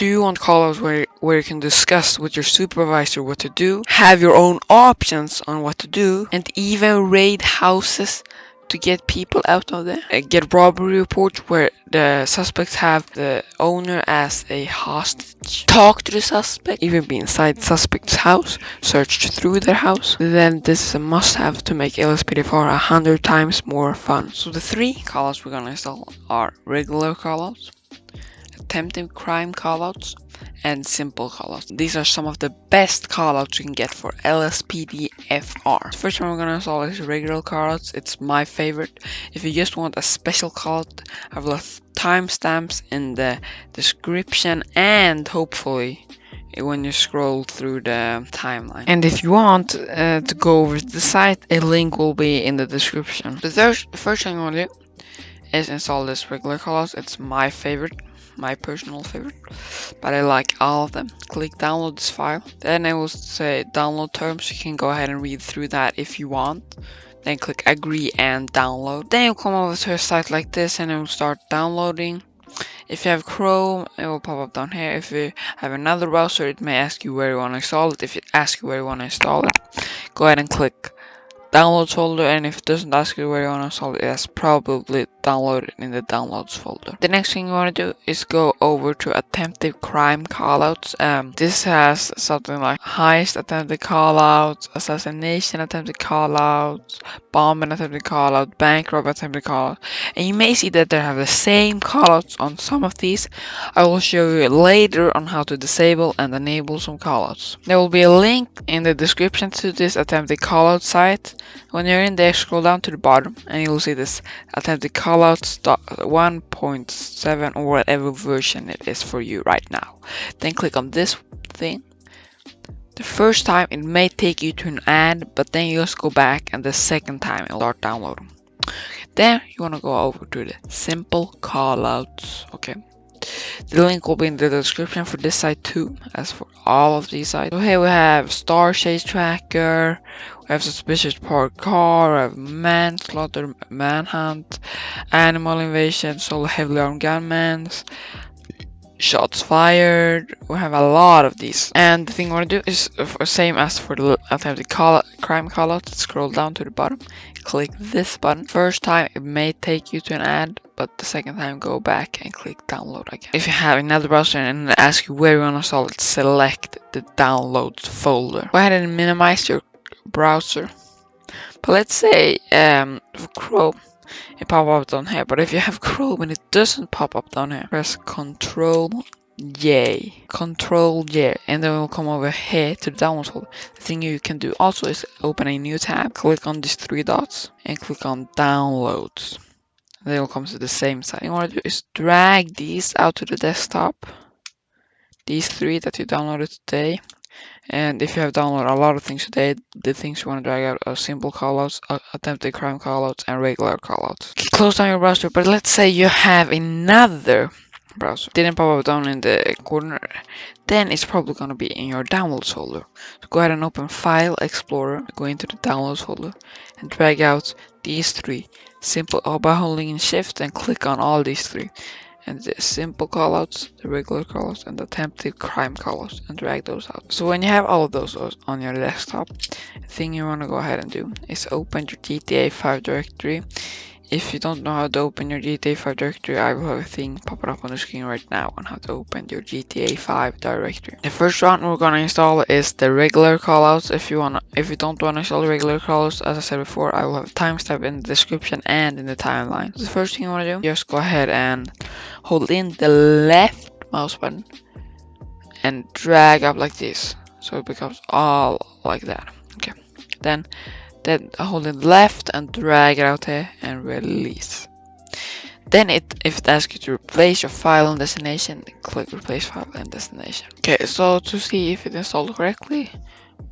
Do you want callouts where you can discuss with your supervisor what to do, have your own options on what to do, and even raid houses to get people out of there? Get robbery reports where the suspects have the owner as a hostage. Talk to the suspect, even be inside the suspect's house, search through their house. Then this is a must-have to make LSPDFR 100 times more fun. So the 3 callouts we're gonna install are regular callouts, attempted crime callouts, and simple callouts. These are some of the best callouts you can get for LSPDFR. The first one we're gonna install is regular callouts. It's my favorite. If you just want a special callout, I've left timestamps in the description and hopefully when you scroll through the timeline. And if you want to go over to the site, a link will be in the description. The first thing you want to do is install this regular callouts. It's my favorite. My personal favorite, but I like all of them. Click download this file, then it will say download terms. You can go ahead and read through that if you want, then click agree and download. Then you'll come over to a site like this and it will start downloading. If you have Chrome, it will pop up down here. If you have another browser, it may ask you where you want to install it. If it asks you where you want to install it, go ahead and click downloads folder, and if it doesn't ask you where you want to install it, it's probably downloaded in the downloads folder. The next thing you want to do is go over to attempted crime callouts. This has something like heist attempted callouts, assassination attempted callouts, bombing attempted callout, bank rob attempted callout, and you may see that they have the same callouts on some of these. I will show you later on how to disable and enable some callouts. There will be a link in the description to this attempted callout site. When you're in there, scroll down to the bottom and you'll see this attempted callouts 1.7 or whatever version it is for you right now. Then click on this thing. The first time it may take you to an ad, but then you just go back and the second time it'll start downloading. Then you want to go over to the simple callouts. Okay. The link will be in the description for this site too, as for all of these sites. So here we have Star Chase Tracker, we have Suspicious Parked Car, we have Manslaughter, Manhunt, Animal Invasion, Solo Heavily Armed Gunmen, Shots Fired. We have a lot of these. And the thing you want to do is same as for the attempted crime callout. Scroll down to the bottom, click this button. First time it may take you to an ad, but the second time go back and click download again. If you have another browser and it asks you where you want to install it, select the downloads folder. Go ahead and minimize your browser. But let's say for Chrome, it pop up down here. But if you have Chrome and it doesn't pop up down here, press Control J, and then we'll come over here to the downloads folder. The thing you can do also is open a new tab, click on these 3 dots, and click on downloads. They will come to the same site. What you want to do is drag these out to the desktop. These 3 that you downloaded today. And if you have downloaded a lot of things today, the things you want to drag out are simple callouts, attempted crime callouts, and regular callouts. Close down your browser, but let's say you have another browser. Didn't pop up down in the corner, then it's probably going to be in your downloads folder. So go ahead and open File Explorer, go into the downloads folder, and drag out these 3. Simple by holding in Shift and click on all these 3. And the simple callouts, the regular callouts, and the attempted crime callouts, and drag those out. So when you have all of those on your desktop, the thing you want to go ahead and do is open your GTA 5 directory. If you don't know how to open your GTA 5 directory, I will have a thing popping up on the screen right now on how to open your GTA 5 directory. The first one we're gonna install is the regular callouts. If you don't want to install the regular callouts, as I said before, I will have a timestamp in the description and in the timeline. So the first thing you want to do, just go ahead and hold in the left mouse button and drag up like this, so it becomes all like that. Okay, then hold it left and drag it out here and release. Then if it asks you to replace your file and destination, click replace file and destination. Okay, so to see if it installed correctly,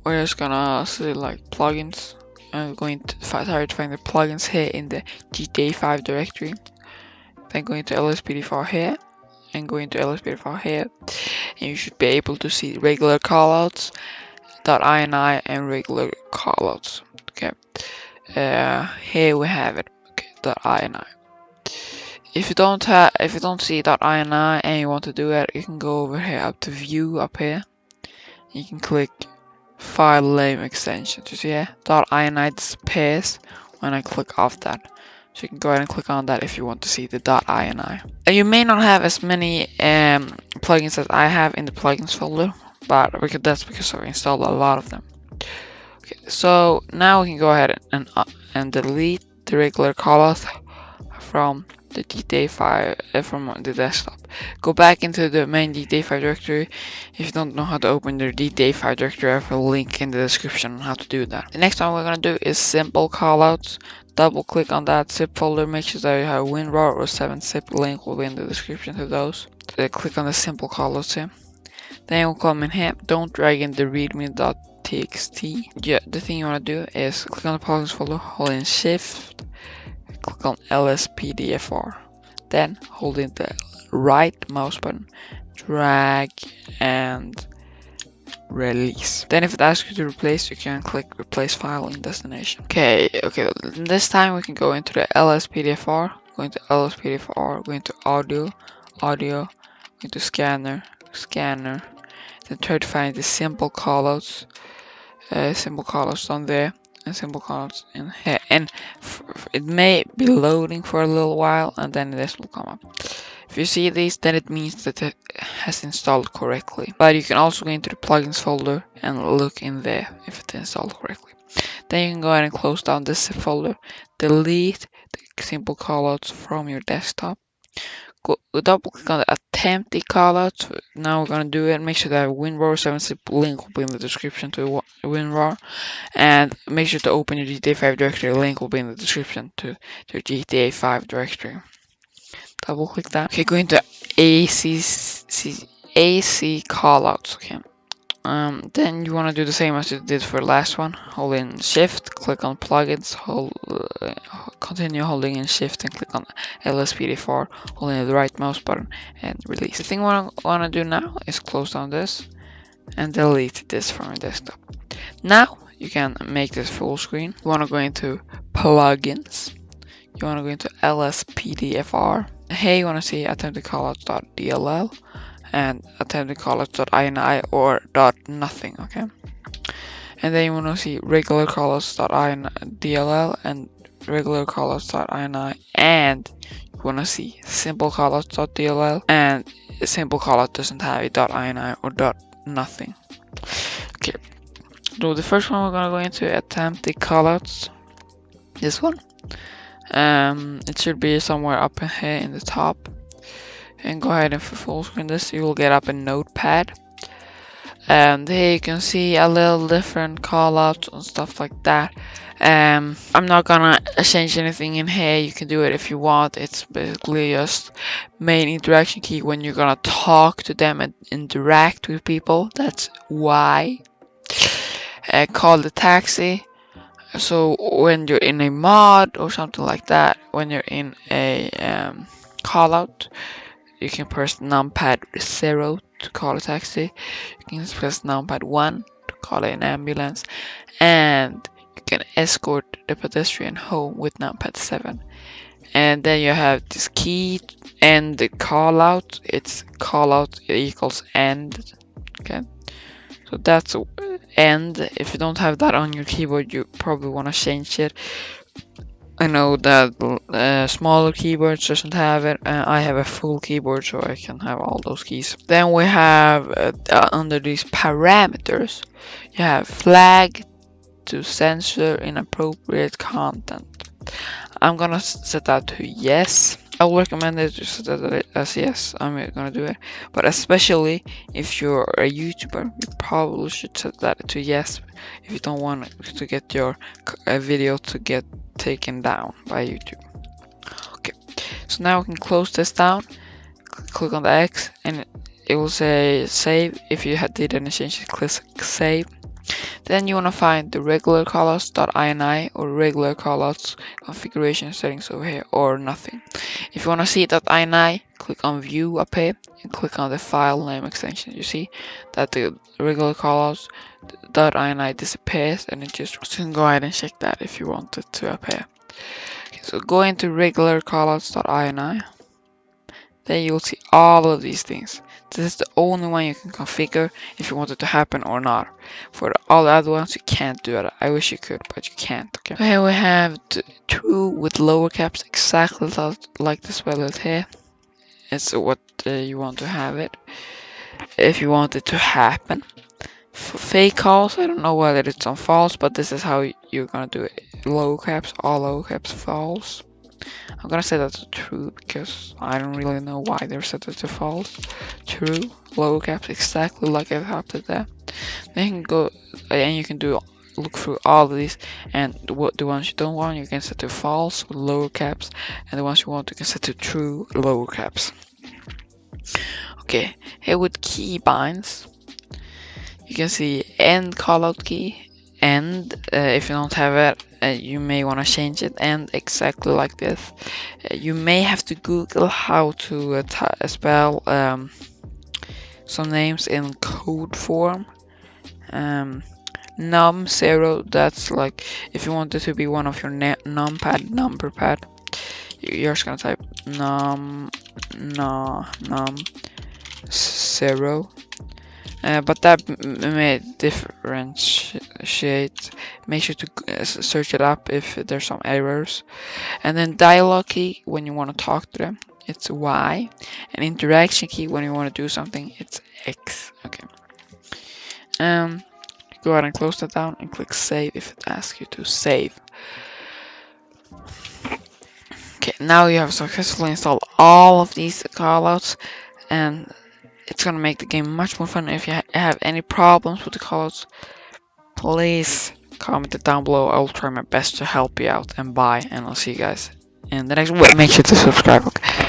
we're just gonna see like plugins. I'm going to try to find the plugins here in the GTA 5 directory. Then going to LSPDFR here and going to LSPDFR here, and you should be able to see regular callouts, .ini and regular callouts. Okay, here we have it. Okay, .ini. if you don't see .ini and you want to do it, you can go over here up to view up here. You can click file name extension. You see here, .ini disappears when I click off that. So you can go ahead and click on that if you want to see the .ini. You may not have as many plugins as I have in the plugins folder, but that's because I've installed a lot of them. Okay, so now we can go ahead and delete the regular callout from the didnt from the desktop. Go back into the main didnt directory. If you don't know how to open the didnt directory, I have a link in the description on how to do that. The next one we're gonna do is simple callouts. Double click on that zip folder, make sure that you have WinRAR or 7-zip, link will be in the description to those. Click on the simple callouts here. Then you'll come in here, don't drag in the readme.txt. Yeah, the thing you wanna do is click on the plugins folder, hold in shift, click on LSPDFR. Then holding the right mouse button, drag and release. Then if it asks you to replace, you can click replace file in destination. Okay, this time we can go into the LSPDFR, go into LSPDFR, go into audio, go into scanner, then try to find the simple callouts on there, and simple callouts in here, and it may be loading for a little while and then this will come up. If you see these, then it means that it has installed correctly. But you can also go into the plugins folder and look in there if it's installed correctly. Then you can go ahead and close down this zip folder, delete the simple callouts from your desktop. Double click on the attempt the callouts. Now we're gonna do it. Make sure that WinRAR 7-zip link will be in the description to WinRAR, and make sure to open your GTA 5 directory. Link will be in the description to your GTA 5 directory. Double click that. Okay, go into AC callouts. Okay. Then you want to do the same as you did for the last one. Hold in shift, click on plugins, continue holding in shift and click on LSPDFR, holding the right mouse button and release. The thing I want to do now is close down this and delete this from your desktop. Now you can make this full screen. You want to go into plugins. You want to go into LSPDFR. Hey, you want to see attempted callouts.dll and attempted callouts.ini or .nothing, okay? And then you want to see regular callouts.dll and regular callouts.ini, and you want to see simple callouts.dll, and simple callout doesn't have a .ini or .nothing. Okay, so the first one we're gonna go into attempted callouts. This one. It should be somewhere up here in the top. And go ahead and full screen this. You will get up a notepad. And here you can see a little different callouts and stuff like that. I'm not gonna change anything in here. You can do it if you want. It's basically just main interaction key when you're gonna talk to them and interact with people. That's why. Call the taxi. So when you're in a mod or something like that, when you're in a callout, you can press numpad 0 to call a taxi. You can press numpad 1 to call an ambulance, and you can escort the pedestrian home with numpad 7. And then you have this key and the callout. It's callout equals end. Okay, so that's end. If you don't have that on your keyboard, you probably want to change it. I know that smaller keyboards doesn't have it. I have a full keyboard, so I can have all those keys. Then we have under these parameters, you have flag to censor inappropriate content. I'm gonna set that to yes. I would recommend it to set that as yes. I'm gonna do it, but especially if you're a YouTuber, you probably should set that to yes if you don't want to get your video to get taken down by YouTube. Okay, so now we can close this down. Click on the X, and it will say save. If you did any changes, click save. Then you want to find the regular callouts.ini or regular callouts configuration settings over here, or nothing. If you want to see .ini, click on view up here and click on the file name extension. You see that the regular callouts.ini disappears, and it just, so you can go ahead and check that if you want it to appear. Okay, so go into regular callouts.ini. then you'll see all of these things. This is the only one you can configure if you want it to happen or not. For all the other ones, you can't do it. I wish you could, but you can't. Okay. Here we have true with lower caps, exactly like the spell here. It's what you want to have it. If you want it to happen. For fake calls, I don't know whether it's on false, but this is how you're gonna do it. Low caps, all low caps, false. I'm gonna say that's true because I don't really know why they're set it to false. True, low caps, exactly like I thought it there. Then you can go and you can look through all of these, and the ones you don't want you can set to false with lower caps, and the ones you want you can set to true, lower caps. Okay, here with key binds, you can see end callout key. And if you don't have it, you may want to change it, and exactly like this. You may have to Google how to spell some names in code form. Num0, that's like if you want it to be one of your numpad, number pad, you're just gonna type num0. But that may differentiate. Make sure to search it up if there's some errors. And then dialog key when you want to talk to them, it's Y. And interaction key when you want to do something, it's X. Okay. Go ahead and close that down and click save if it asks you to save. Okay, now you have successfully installed all of these callouts, and it's gonna make the game much more fun. If you have any problems with the callouts, please comment it down below. I will try my best to help you out, and bye, and I'll see you guys in the next one. Make sure to subscribe, okay?